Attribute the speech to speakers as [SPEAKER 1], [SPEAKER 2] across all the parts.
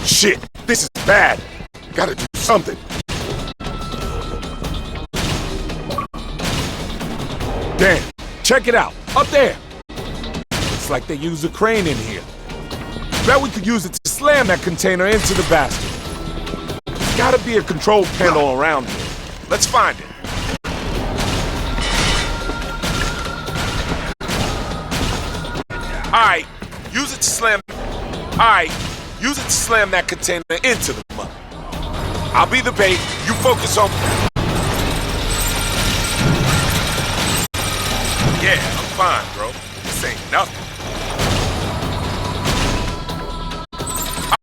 [SPEAKER 1] Shit, this is bad. Gotta do something. Damn, check it out. Up there. Looks like they use a crane in here. Bet we could use it to slam that container into the bastard. There's gotta be a control panel around here. Let's find it. Alright, use it to slam that container into the mud. I'll be the bait, you focus on... Yeah, I'm fine, bro. This ain't nothing.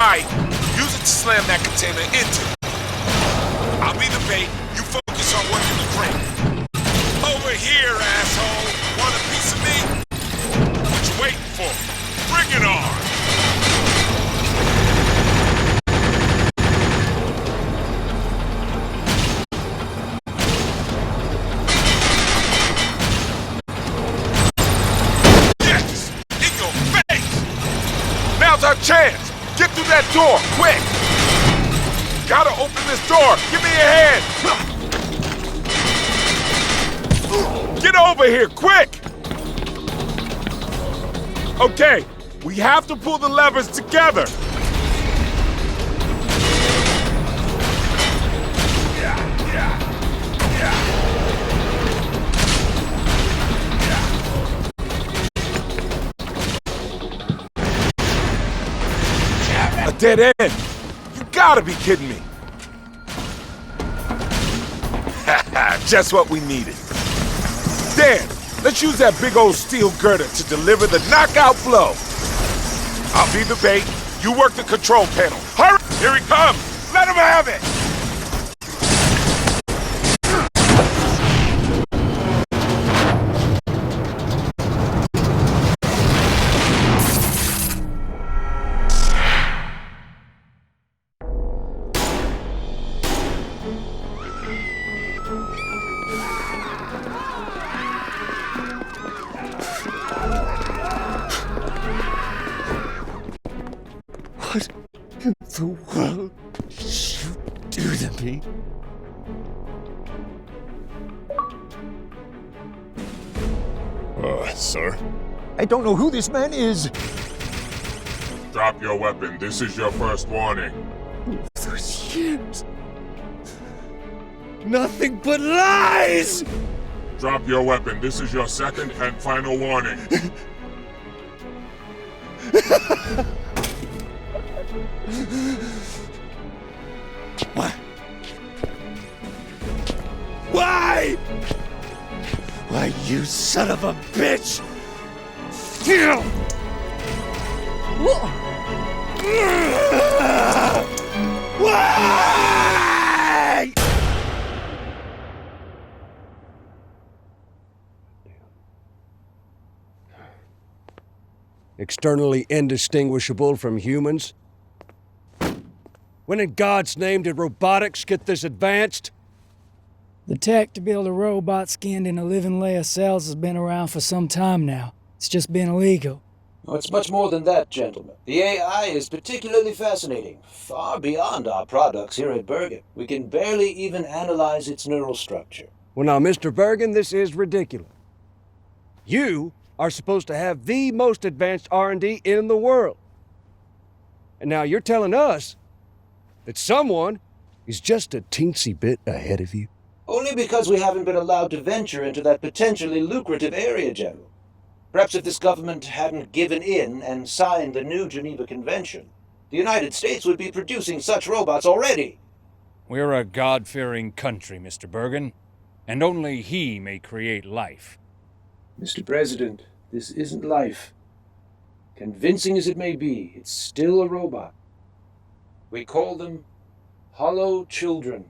[SPEAKER 1] Alright, use it to slam that container into it. I'll be the bait, you focus on working the crane. Over here, asshole! Want a piece of me? What you waiting for? Bring it on! Yes! In your face! Now's our chance! Get through that door, quick! Gotta open this door! Give me a hand! Get over here, quick! Okay, we have to pull the levers together. A dead end. You gotta be kidding me. Just what we needed. Dan, let's use that big old steel girder to deliver the knockout blow. I'll be the bait. You work the control panel. Hurry! Here he comes. Let him have it.
[SPEAKER 2] What in the world did you do to me?
[SPEAKER 3] Sir?
[SPEAKER 2] I don't know who this man is.
[SPEAKER 3] Drop your weapon. This is your first warning.
[SPEAKER 2] Those years. Nothing but lies!
[SPEAKER 3] Drop your weapon. This is your second and final warning.
[SPEAKER 2] What? Why? Why, you son of a bitch! Why?
[SPEAKER 4] Externally indistinguishable from humans? When in God's name did robotics get this advanced?
[SPEAKER 5] The tech to build a robot skinned in a living layer cells has been around for some time now. It's just been illegal.
[SPEAKER 6] Oh, it's much more than that, gentlemen. The AI is particularly fascinating, far beyond our products here at Bergen. We can barely even analyze its neural structure.
[SPEAKER 4] Well now, Mr. Bergen, this is ridiculous. You are supposed to have the most advanced R&D in the world. And now you're telling us that someone is just a teensy bit ahead of you?
[SPEAKER 6] Only because we haven't been allowed to venture into that potentially lucrative area, General. Perhaps if this government hadn't given in and signed the new Geneva Convention, the United States would be producing such robots already.
[SPEAKER 7] We're a God-fearing country, Mr. Bergen, and only he may create life.
[SPEAKER 6] Mr. President, this isn't life. Convincing as it may be, it's still a robot. We call them Hollow Children.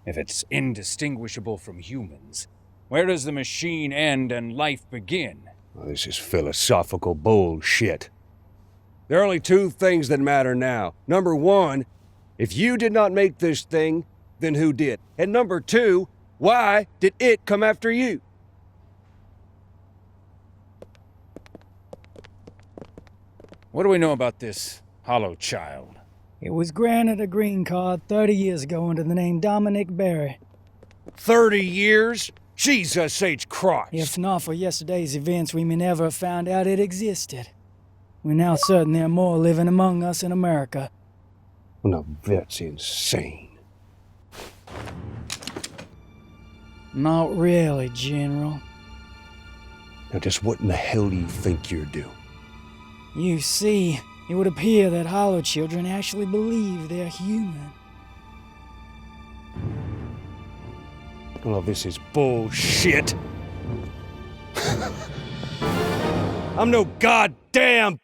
[SPEAKER 7] If it's indistinguishable from humans, where does the machine end and life begin?
[SPEAKER 4] Well, this is philosophical bullshit. There are only two things that matter now. Number one, if you did not make this thing, then who did? And number two, why did it come after you?
[SPEAKER 7] What do we know about this Hollow Child?
[SPEAKER 5] It was granted a green card 30 years ago under the name Dominic Berry.
[SPEAKER 7] 30 years? Jesus H. Christ!
[SPEAKER 5] If not for yesterday's events, we may never have found out it existed. We're now certain there are more living among us in America.
[SPEAKER 4] No, that's insane.
[SPEAKER 5] Not really, General.
[SPEAKER 4] Now just what in the hell do you think you're doing?
[SPEAKER 5] You see, it would appear that Hollow children actually believe they're human.
[SPEAKER 4] Well, this is bullshit. I'm no goddamn...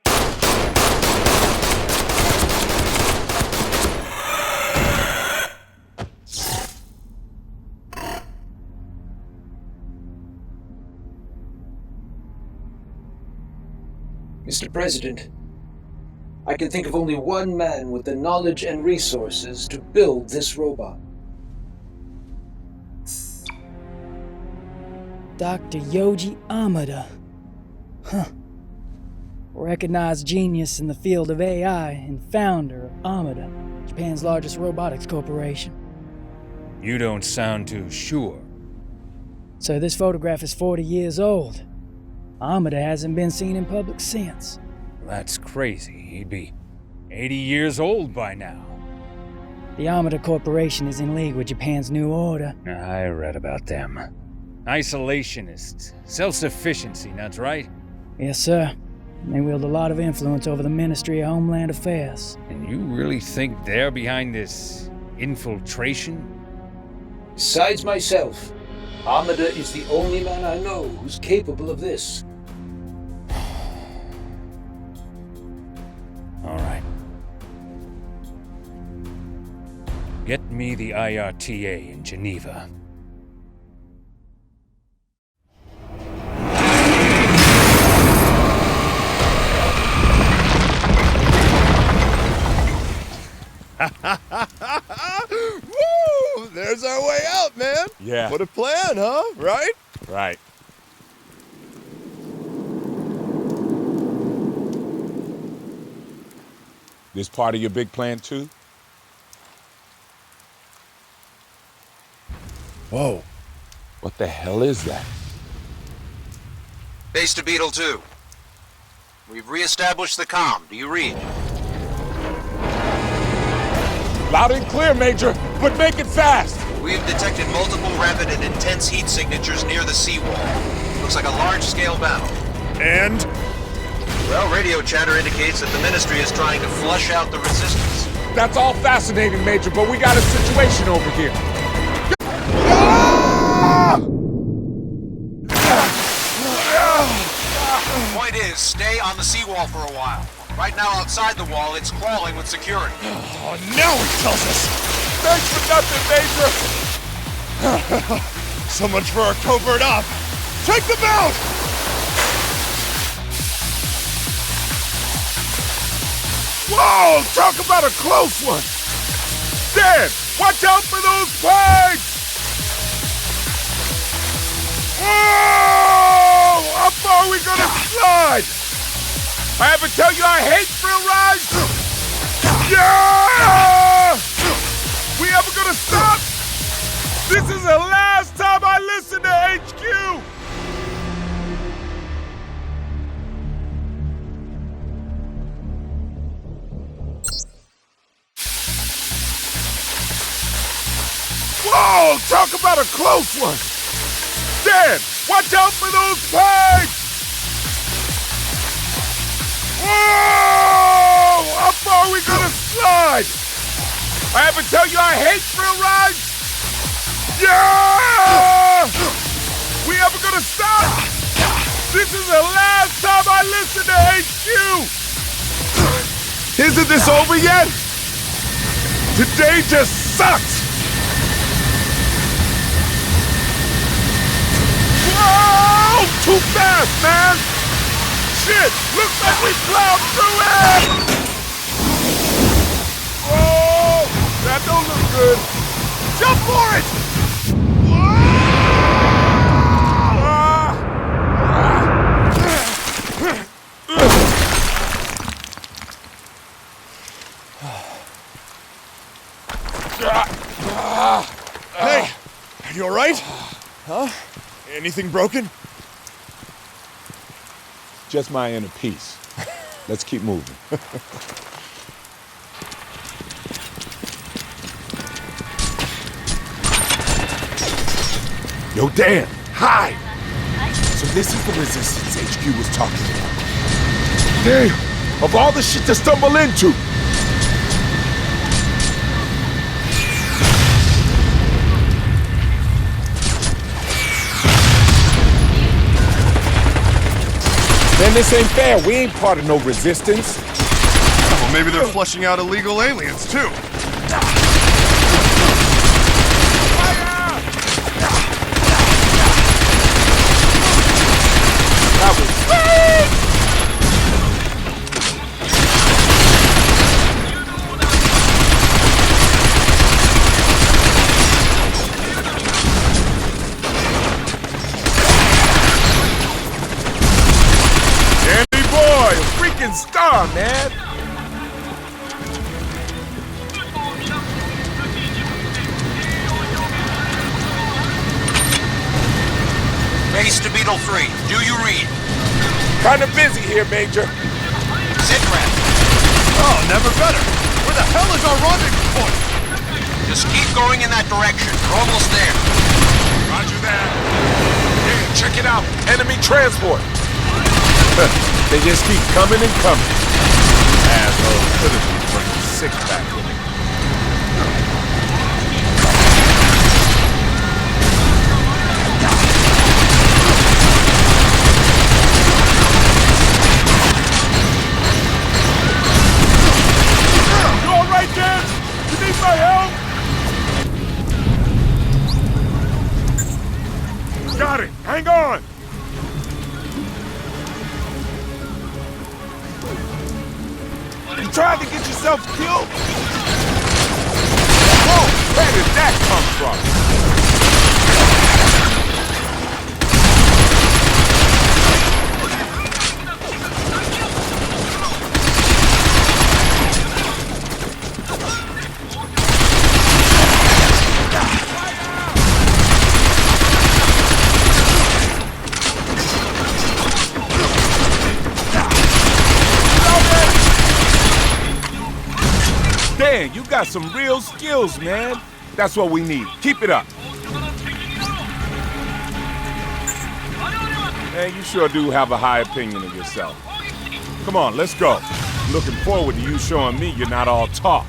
[SPEAKER 6] Mr. President, I can think of only one man with the knowledge and resources to build this robot.
[SPEAKER 5] Dr. Yoji Amada. Huh. Recognized genius in the field of AI and founder of Amada, Japan's largest robotics corporation.
[SPEAKER 7] You don't sound too sure.
[SPEAKER 5] So this photograph is 40 years old. Amada hasn't been seen in public since.
[SPEAKER 7] That's crazy. He'd be 80 years old by now.
[SPEAKER 5] The Amada Corporation is in league with Japan's New Order.
[SPEAKER 7] I read about them. Isolationists. Self-sufficiency, that's right?
[SPEAKER 5] Yes, sir. They wield a lot of influence over the Ministry of Homeland Affairs.
[SPEAKER 7] And you really think they're behind this infiltration?
[SPEAKER 6] Besides myself, Amada is the only man I know who's capable of this.
[SPEAKER 7] All right. Get me the IRTA in Geneva.
[SPEAKER 2] Woo! There's our way out, man.
[SPEAKER 1] Yeah.
[SPEAKER 2] What a plan, huh? Right?
[SPEAKER 1] Right. This part of your big plan, too?
[SPEAKER 2] Whoa.
[SPEAKER 1] What the hell is that?
[SPEAKER 8] Base to Beetle 2. We've re-established the comm. Do you read?
[SPEAKER 1] Loud and clear, Major, but make it fast!
[SPEAKER 8] We've detected multiple rapid and intense heat signatures near the seawall. Looks like a large-scale battle.
[SPEAKER 2] And?
[SPEAKER 8] Well, radio chatter indicates that the Ministry is trying to flush out the resistance.
[SPEAKER 1] That's all fascinating, Major, but we got a situation over here.
[SPEAKER 8] Point is, stay on the seawall for a while. Right now, outside the wall, it's crawling with security.
[SPEAKER 2] Oh, now he tells us.
[SPEAKER 1] Thanks for nothing, Major!
[SPEAKER 2] So much for our covert op. Take them out!
[SPEAKER 1] Whoa! Talk about a close one! Dan, watch out for those planes! Whoa! How far are we gonna slide? I ever tell you I hate thrill rides? Yeah! We ever gonna stop? This is the last time I listen to HQ! Whoa! Talk about a close one! Dan, watch out for those planes! Whoa! How far are we gonna slide? I ever tell you I hate thrill rides? Yeah! We ever gonna stop? This is the last time I listen to HQ! Isn't this over yet? Today just sucks! Whoa! Too fast, man! Shit! Looks like we plowed through it! Oh! That don't look good! Jump for it!
[SPEAKER 2] Hey, you alright? Huh? Anything broken?
[SPEAKER 1] Just my inner peace. Let's keep moving. Yo, Dan, hide! So this is the resistance HQ was talking about. Damn! Of all the shit to stumble into! Man, this ain't fair. We ain't part of no resistance.
[SPEAKER 2] Well, maybe they're flushing out illegal aliens, too.
[SPEAKER 1] That was Danny boy, a freaking star, man.
[SPEAKER 8] Base to Beetle 3. Do you read?
[SPEAKER 1] Kinda busy here, Major.
[SPEAKER 8] Sitrep.
[SPEAKER 2] Oh, never better. Where the hell is our rendezvous point?
[SPEAKER 8] Just keep going in that direction. We're almost there.
[SPEAKER 1] Roger that. Yeah, check it out. Enemy transport. They just keep coming and coming. Asshole could have been bringing six back with me. You all right, Dan? You need my help? Got it. Hang on. You tried to get yourself killed? Whoa, where did that come from? Dan, you got some real skills, man. That's what we need. Keep it up. Man, you sure do have a high opinion of yourself. Come on, let's go. Looking forward to you showing me you're not all talk.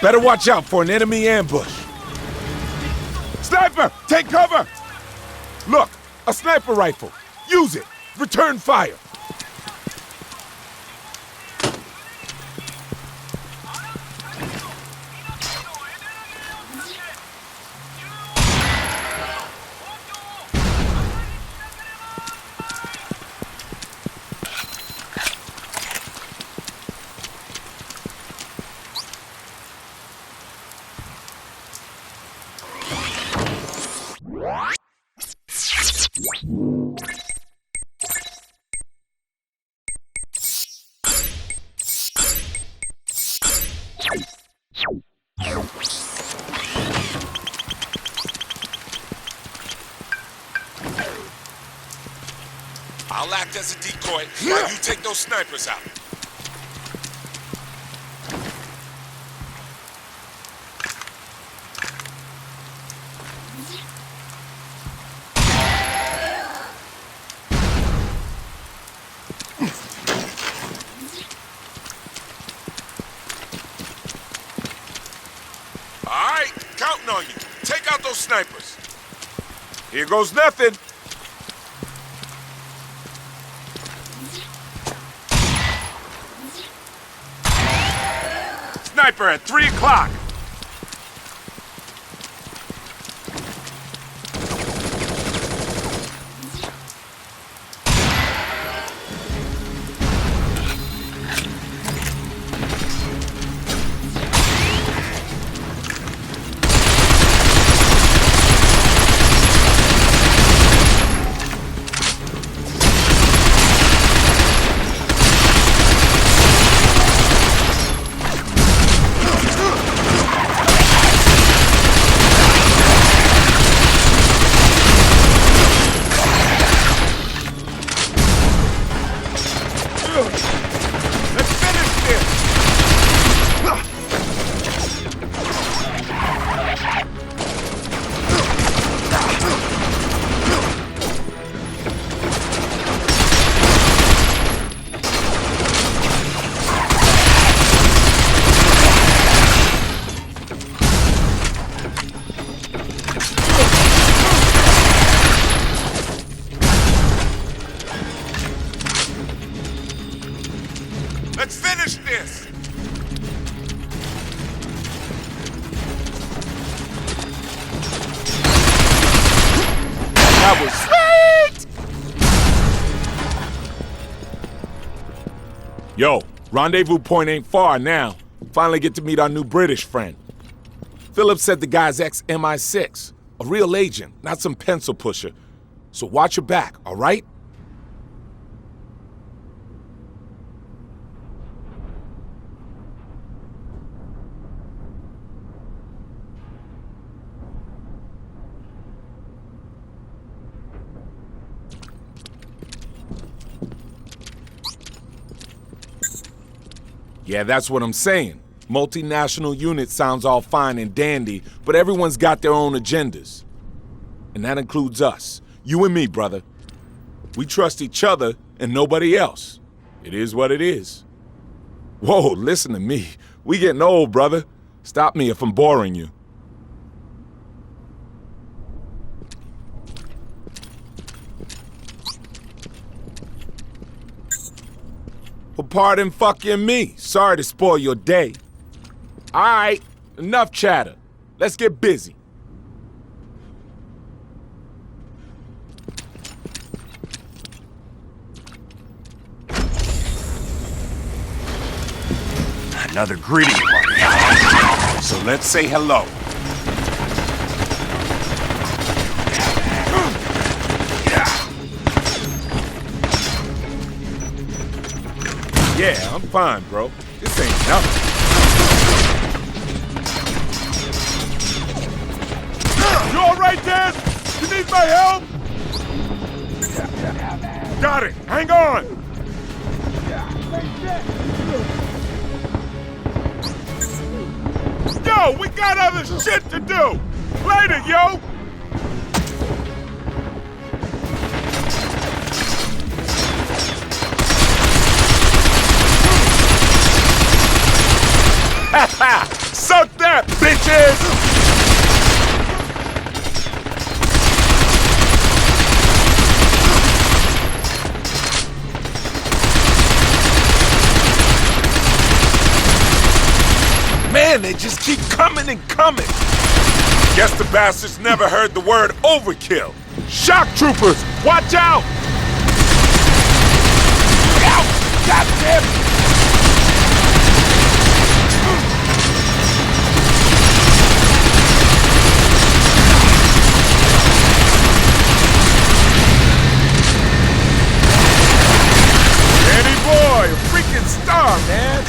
[SPEAKER 1] Better watch out for an enemy ambush. Sniper, take cover! Look, a sniper rifle. Use it. Return fire. I'll act as a decoy while you take those snipers out. All right, counting on you. Take out those snipers. Here goes nothing. Sniper at 3 o'clock. Sweet! Yo, rendezvous point ain't far now. Finally get to meet our new British friend. Philip said the guy's ex-MI6. A real agent, not some pencil pusher. So watch your back, all right? Yeah, that's what I'm saying. Multinational unit sounds all fine and dandy, but everyone's got their own agendas. And that includes us. You and me, brother. We trust each other and nobody else. It is what it is. Whoa, listen to me. We getting old, brother. Stop me if I'm boring you. Well, pardon fucking me. Sorry to spoil your day. All right, enough chatter. Let's get busy.
[SPEAKER 9] Another greeting party. So let's say hello.
[SPEAKER 1] Yeah, I'm fine, bro. This ain't nothing. You all right, Dad? You need my help? Got it. Hang on. Yo, we got other shit to do. Later, yo. Suck that, bitches! Man, they just keep coming and coming. Guess the bastards never heard the word overkill. Shock troopers, watch out! Out! Goddamn! Boy, a freaking star, man!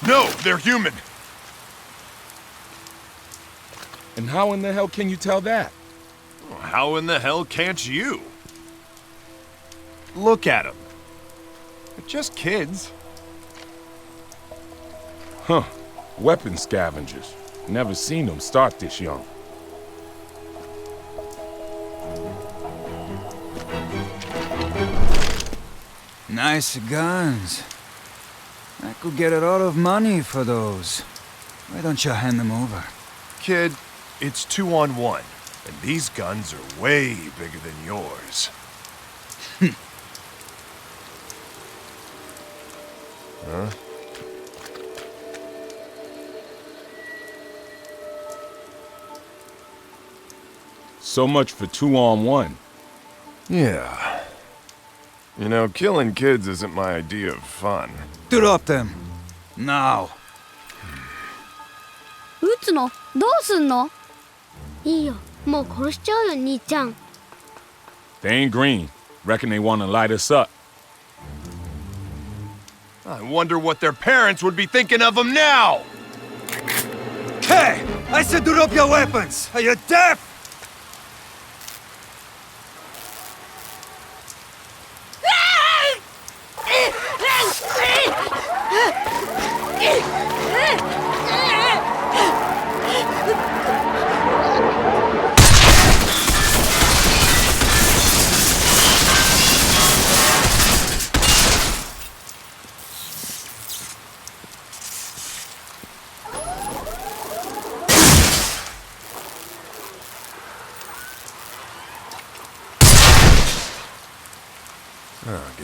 [SPEAKER 9] No, they're human.
[SPEAKER 1] And how in the hell can you tell that?
[SPEAKER 9] How in the hell can't you? Look at them. They're just kids.
[SPEAKER 1] Huh. Weapon scavengers. Never seen them start this young.
[SPEAKER 10] Nice guns. I could get a lot of money for those. Why don't you hand them over?
[SPEAKER 9] Kid, it's 2-on-1, and these guns are way bigger than yours. Huh?
[SPEAKER 1] So much for 2-on-1.
[SPEAKER 9] Yeah. You know, killing kids isn't my idea of fun.
[SPEAKER 10] Drop them. Now.
[SPEAKER 11] 撃つの？どうすんの？いいよ。もう殺しちゃうよ、兄ちゃん。
[SPEAKER 1] They ain't green. Reckon they want to light us up.
[SPEAKER 9] I wonder what their parents would be thinking of them now!
[SPEAKER 10] Hey! I said drop your weapons! Are you deaf?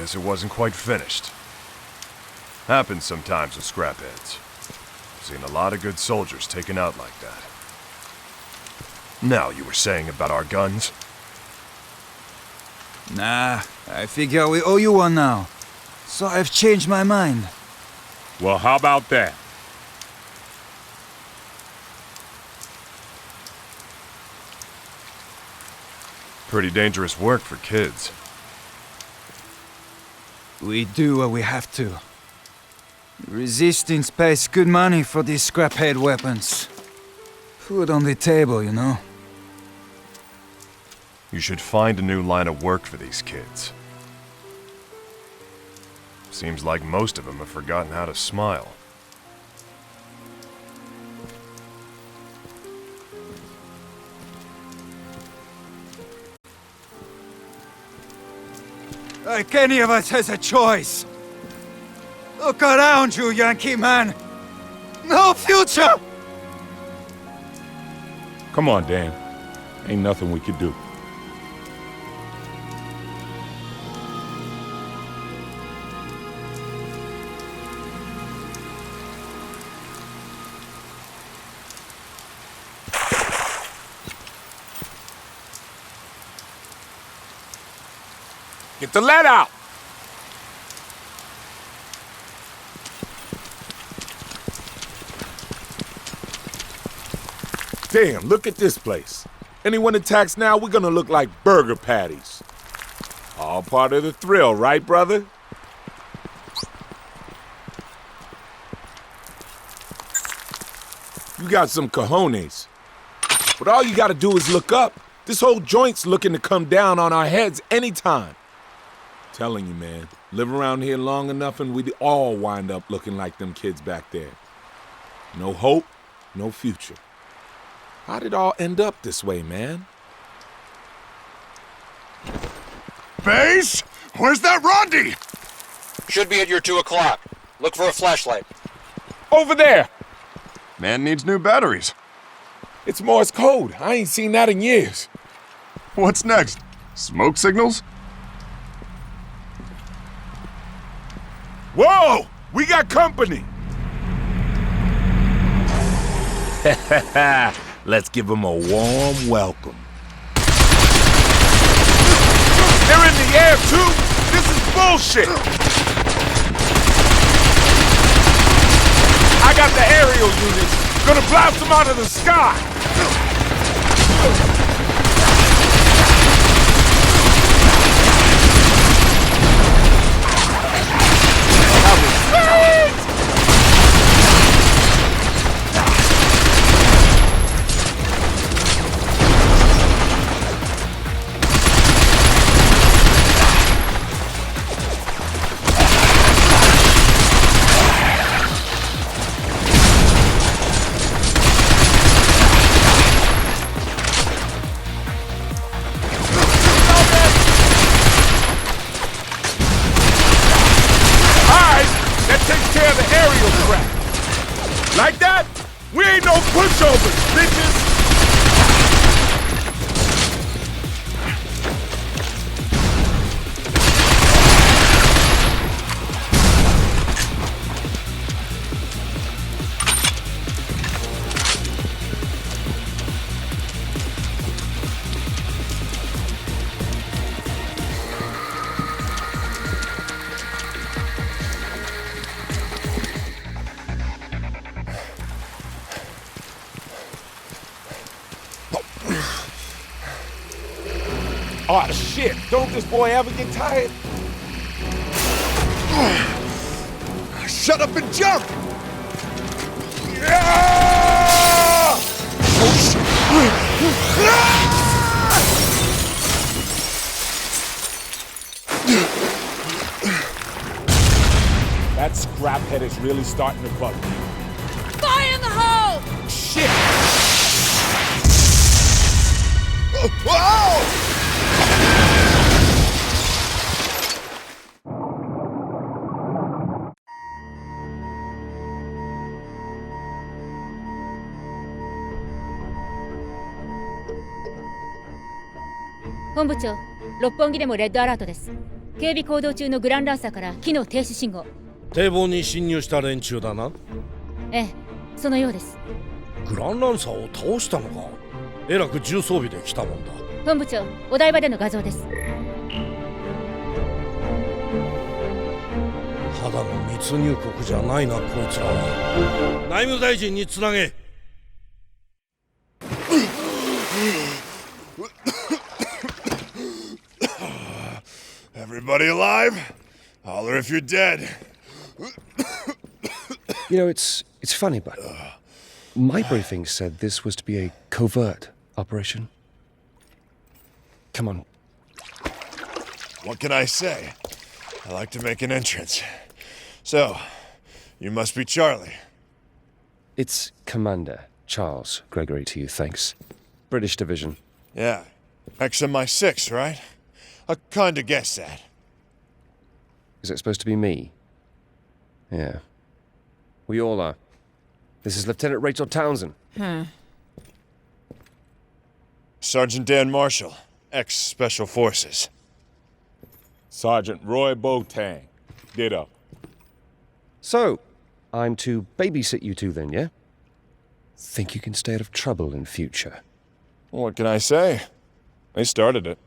[SPEAKER 9] Guess it wasn't quite finished. Happens sometimes with scrapheads. Seen a lot of good soldiers taken out like that. Now, you were saying about our guns?
[SPEAKER 10] Nah, I figure we owe you one now. So I've changed my mind.
[SPEAKER 3] Well, how about that?
[SPEAKER 9] Pretty dangerous work for kids.
[SPEAKER 10] We do what we have to. Resistance pays good money for these scraphead weapons. Food on the table, you know.
[SPEAKER 9] You should find a new line of work for these kids. Seems like most of them have forgotten how to smile.
[SPEAKER 10] Like any of us has a choice. Look around you, Yankee man. No future!
[SPEAKER 1] Come on, Dan. Ain't nothing we could do. Get the lead out! Damn, look at this place. Anyone attacks now, we're gonna look like burger patties. All part of the thrill, right, brother? You got some cojones. But all you gotta do is look up. This whole joint's looking to come down on our heads anytime. Telling you, man, live around here long enough and we'd all wind up looking like them kids back there. No hope, no future. How'd it all end up this way, man?
[SPEAKER 9] Baze? Where's that Rondi?
[SPEAKER 8] Should be at your 2 o'clock. Look for a flashlight.
[SPEAKER 1] Over there!
[SPEAKER 9] Man needs new batteries.
[SPEAKER 1] It's Morse code. I ain't seen that in years.
[SPEAKER 9] What's next? Smoke signals?
[SPEAKER 1] Whoa! We got company! Let's give them a warm welcome. They're in the air, too! This is bullshit! I got the aerial units. Gonna blast them out of the sky! Like that? We ain't no pushovers, bitches! Oh, shit! Don't this boy ever get tired?
[SPEAKER 2] Shut up and jump!
[SPEAKER 1] Yeah!
[SPEAKER 2] Oh, shit!
[SPEAKER 1] That scraphead is really starting to bug me.
[SPEAKER 11] Fire in the hole!
[SPEAKER 1] Shit!
[SPEAKER 2] Whoa!
[SPEAKER 12] 本部長、六本木でもレッドアラートです。警備行動中のグランランサーから機能停止信号。
[SPEAKER 2] 堤防に侵入した連中だな。
[SPEAKER 12] ええ、そのようです。
[SPEAKER 2] グランランサーを倒したのか。えらく重装備で来たもんだ。
[SPEAKER 12] 本部長、お台場での画像です。
[SPEAKER 2] ただの密入国じゃないな、こいつらは。内務大臣につなげ。
[SPEAKER 9] Everybody alive? Holler if you're dead.
[SPEAKER 4] You know, it's funny, but my briefing said this was to be a covert operation. Come on.
[SPEAKER 9] What can I say? I like to make an entrance. So, you must be Charlie.
[SPEAKER 4] It's Commander Charles Gregory to you, thanks. British Division.
[SPEAKER 9] Yeah. XMI-6, right? I kinda guessed that.
[SPEAKER 4] Is it supposed to be me? Yeah. We all are. This is Lieutenant Rachel Townsend.
[SPEAKER 9] Sergeant Dan Marshall, ex-Special Forces.
[SPEAKER 1] Sergeant Roy Boateng. Ditto.
[SPEAKER 4] So, I'm to babysit you two then, yeah? Think you can stay out of trouble in future?
[SPEAKER 9] What can I say? They started it.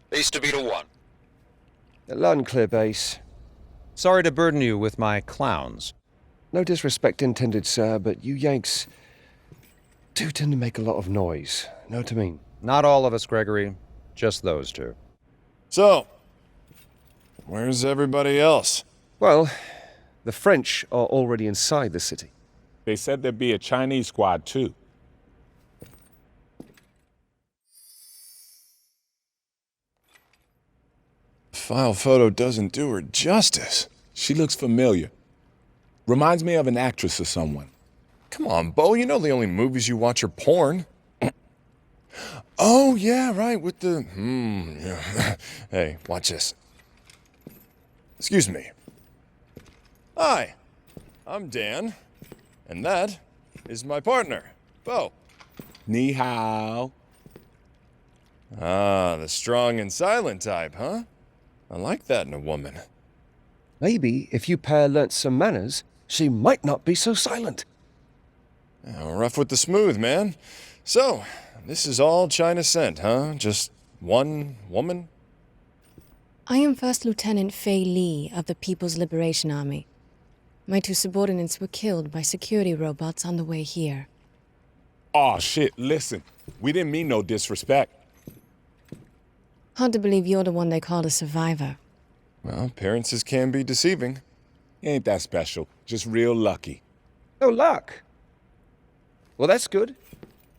[SPEAKER 8] Base to Beta 1.
[SPEAKER 4] Loud and clear, base.
[SPEAKER 8] Sorry to burden you with my clowns.
[SPEAKER 4] No disrespect intended, sir, but you Yanks do tend to make a lot of noise. Know what I mean?
[SPEAKER 8] Not all of us, Gregory. Just those two.
[SPEAKER 9] So, where's everybody else?
[SPEAKER 4] Well, the French are already inside the city.
[SPEAKER 1] They said there'd be a Chinese squad, too.
[SPEAKER 9] File photo doesn't do her justice.
[SPEAKER 1] She looks familiar. Reminds me of an actress or someone.
[SPEAKER 9] Come on, Bo, you know the only movies you watch are porn. Oh, yeah, right, with the... yeah. Hey, watch this. Excuse me. Hi, I'm Dan, and that is my partner, Bo.
[SPEAKER 1] Ni hao.
[SPEAKER 9] Ah, the strong and silent type, huh? I like that in a woman.
[SPEAKER 4] Maybe if you pair learnt some manners, she might not be so silent.
[SPEAKER 9] Rough with the smooth, man. So, this is all China sent, huh? Just one woman?
[SPEAKER 13] I am First Lieutenant Fei Li of the People's Liberation Army. My two subordinates were killed by security robots on the way here.
[SPEAKER 1] Aw, shit, listen. We didn't mean no disrespect.
[SPEAKER 13] Hard to believe you're the one they called a survivor.
[SPEAKER 9] Well, appearances can be deceiving.
[SPEAKER 1] Ain't that special. Just real lucky.
[SPEAKER 4] Oh, luck? Well, that's good.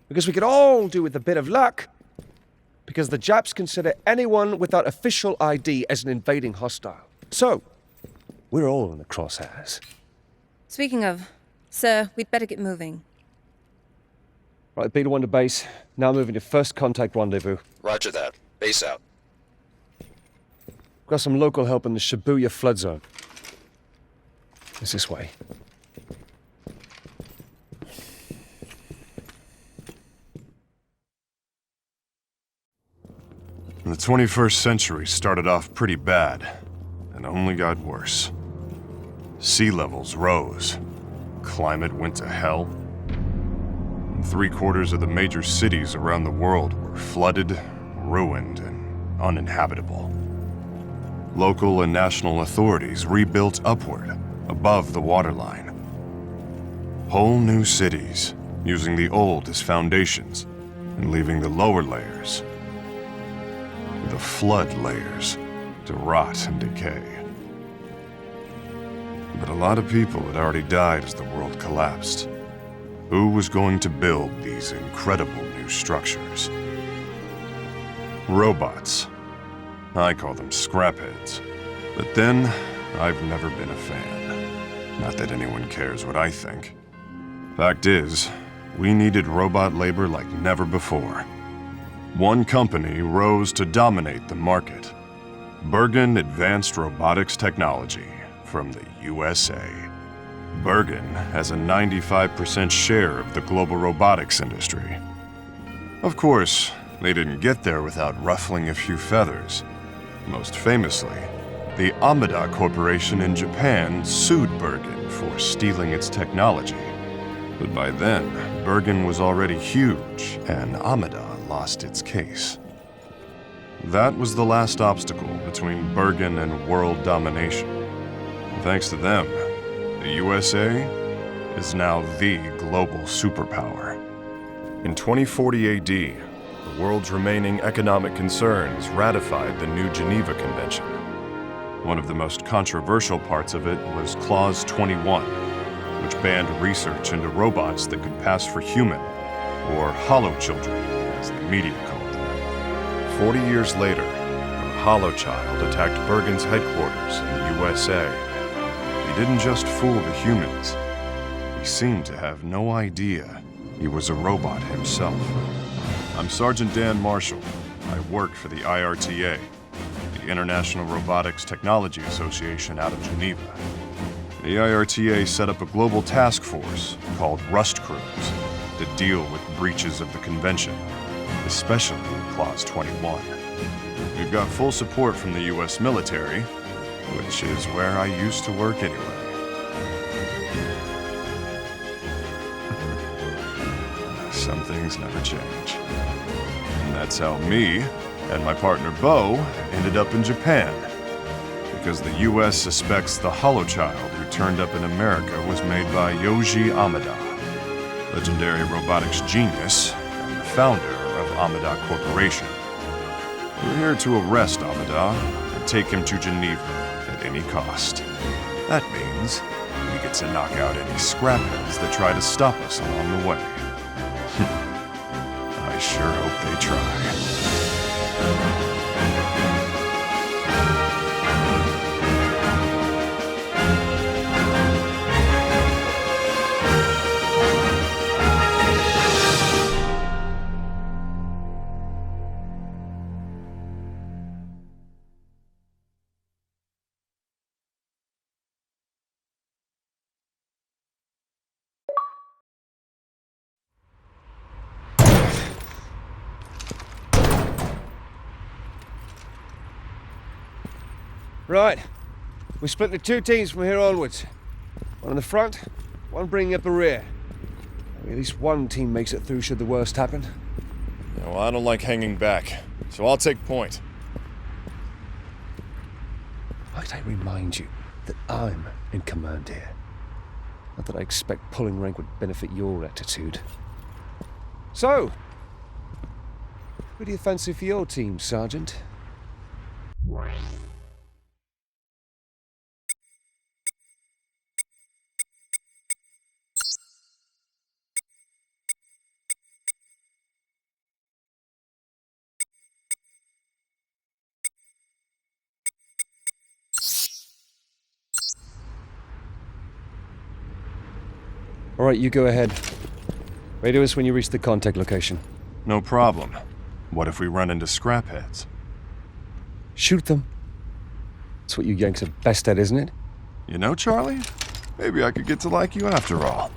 [SPEAKER 4] Because we could all do with a bit of luck. Because the Japs consider anyone without official ID as an invading hostile. So, we're all in the crosshairs.
[SPEAKER 14] Speaking of, sir, we'd better get moving.
[SPEAKER 4] Right, Beta 1 to base. Now moving to first contact rendezvous.
[SPEAKER 8] Roger that. Base out.
[SPEAKER 4] Got some local help in the Shibuya flood zone. It's this way.
[SPEAKER 9] The 21st century started off pretty bad, and only got worse. Sea levels rose, climate went to hell, and 3/4 of the major cities around the world were flooded, ruined, and uninhabitable. Local and national authorities rebuilt upward, above the waterline. Whole new cities, using the old as foundations, and leaving the lower layers, the flood layers, to rot and decay. But a lot of people had already died as the world collapsed. Who was going to build these incredible new structures? Robots. I call them scrapheads. But then, I've never been a fan. Not that anyone cares what I think. Fact is, we needed robot labor like never before. One company rose to dominate the market. Bergen Advanced Robotics Technology from the USA. Bergen has a 95% share of the global robotics industry. Of course, they didn't get there without ruffling a few feathers. Most famously, the Amada Corporation in Japan sued Bergen for stealing its technology. But by then, Bergen was already huge, and Amada lost its case. That was the last obstacle between Bergen and world domination. And thanks to them, the USA is now the global superpower. In 2040 AD, the world's remaining economic concerns ratified the New Geneva Convention. One of the most controversial parts of it was Clause 21, which banned research into robots that could pass for human, or holochildren, as the media called them. 40 years later, a holochild attacked Bergen's headquarters in the USA. He didn't just fool the humans. He seemed to have no idea he was a robot himself. I'm Sergeant Dan Marshall. I work for the IRTA, the International Robotics Technology Association out of Geneva. The IRTA set up a global task force called Rust Crews to deal with breaches of the convention, especially Clause 21. We've got full support from the US military, which is where I used to work anyway. Some things never change. And that's how me and my partner Bo ended up in Japan. Because the US suspects the holochild who turned up in America was made by Yoji Amada, legendary robotics genius and the founder of Amada Corporation. We're here to arrest Amada and take him to Geneva at any cost. That means we get to knock out any scrapheads that try to stop us along the way. I sure hope they try.
[SPEAKER 4] Right. We split into two teams from here onwards. One in the front, one bringing up the rear. At least one team makes it through should the worst happen.
[SPEAKER 9] Yeah, well, I don't like hanging back, so I'll take point.
[SPEAKER 4] Might I remind you that I'm in command here? Not that I expect pulling rank would benefit your attitude. So, who do you fancy for your team, Sergeant? All right, you go ahead. Radio us when you reach the contact location.
[SPEAKER 9] No problem. What if we run into scrapheads?
[SPEAKER 4] Shoot them. That's what you Yanks are best at, isn't it?
[SPEAKER 9] You know, Charlie, maybe I could get to like you after all.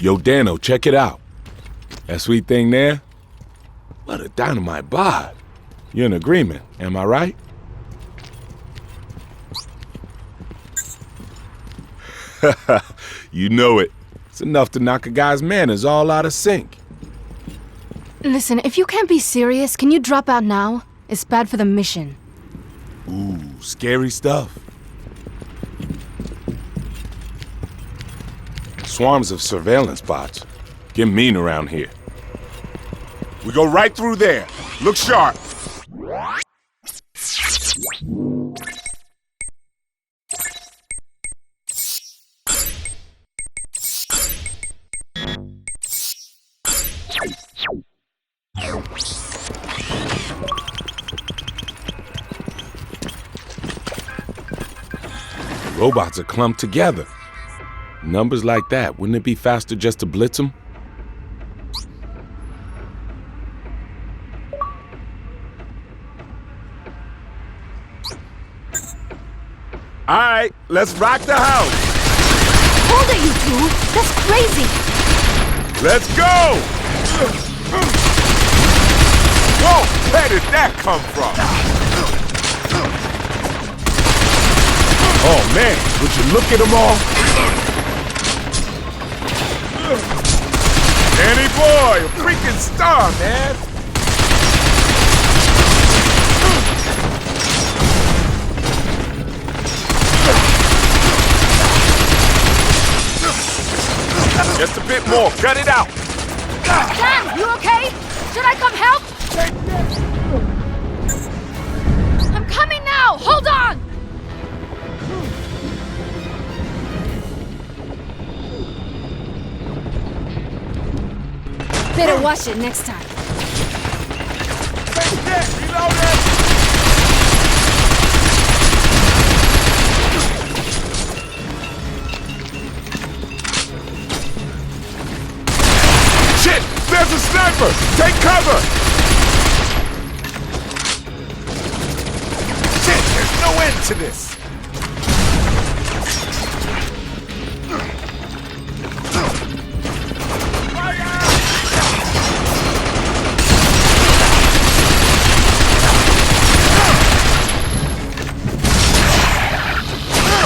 [SPEAKER 1] Yo, Dano, check it out. That sweet thing there? What a dynamite bod. You're in agreement, am I right? You know it. It's enough to knock a guy's manners all out of sync.
[SPEAKER 15] Listen, if you can't be serious, can you drop out now? It's bad for the mission.
[SPEAKER 1] Ooh, scary stuff. Swarms of surveillance bots. Get mean around here. We go right through there. Look sharp. Robots are clumped together. Numbers like that, wouldn't it be faster just to blitz them? All right, let's rock the house.
[SPEAKER 15] Hold it, you two! That's crazy!
[SPEAKER 1] Let's go! Whoa, where did that come from? Oh man, would you look at them all? Danny boy, a freaking star, man! Just a bit more, cut it out!
[SPEAKER 15] Dan, you okay? Should I come help? I'm coming now! Hold on! Better watch it next time.
[SPEAKER 1] Shit! There's a sniper! Take cover! Shit! There's no end to this!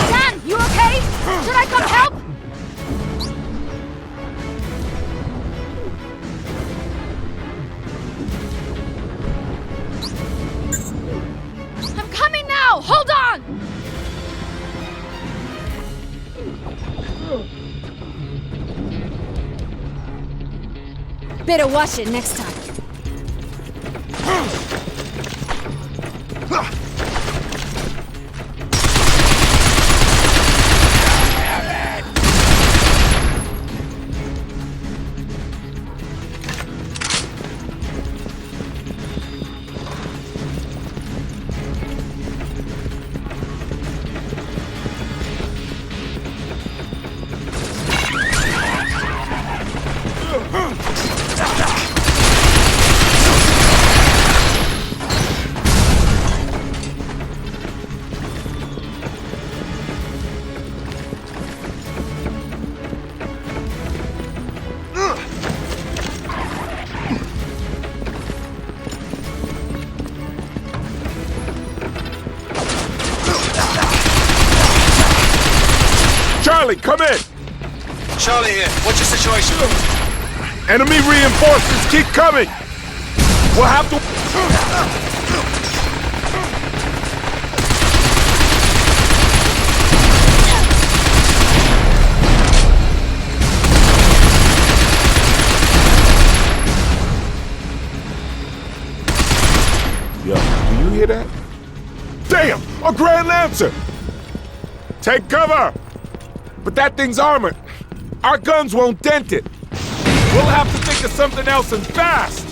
[SPEAKER 15] Dan, you okay? Should I come help? I'm coming now! Hold on! Better watch it next time.
[SPEAKER 1] Charlie, come in!
[SPEAKER 8] Charlie here. What's your situation?
[SPEAKER 1] Enemy reinforcements keep coming! We'll have to... Yo, do you hear that? Damn! A Grand Lancer! Take cover! But that thing's armored. Our guns won't dent it. We'll have to think of something else and fast.